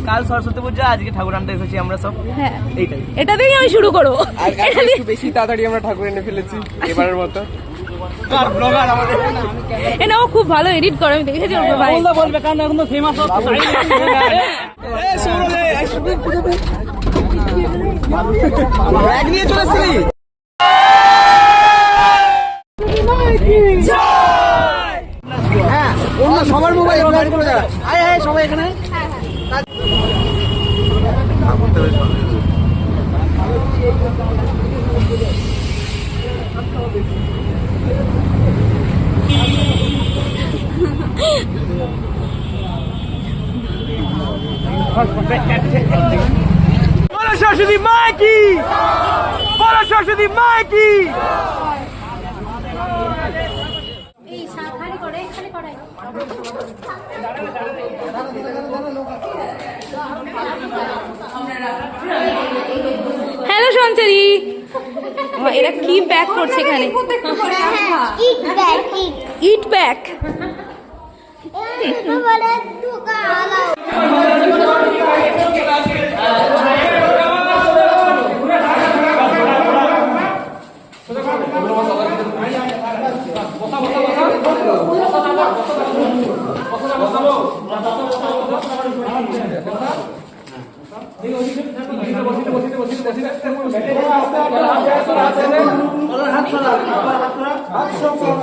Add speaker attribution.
Speaker 1: কাল সরস্বতী পূজা, আজকে ঠাকুর আনতে এসেছি আমরা সব।
Speaker 2: হ্যাঁ,
Speaker 1: এইটাই,
Speaker 2: এটা দিয়েই আমি শুরু করবো।
Speaker 3: একটু বেশি তাড়াতাড়ি আমরা ঠাকুর এনে ফেলেছি এবারের মতো।
Speaker 2: এটা ও খুব ভালো এডিট করে, আমি দেখেছি ওর ভাই।
Speaker 1: বলবে কারণ এখন তো ফেমাস ব্যাগ নিয়ে চলেছিলি। হ্যাঁ, অন্য সবার মোবাইল ফ্ল্যাশ করে দাও। আয় আয় সবাই এখানে। বলো সরস্বতী মা কি, বলো সরস্বতী মা কি।
Speaker 2: হ্যালো সঞ্চারি, এরা কি প্যাক করছে এখানে? ইট প্যাক।
Speaker 1: হাত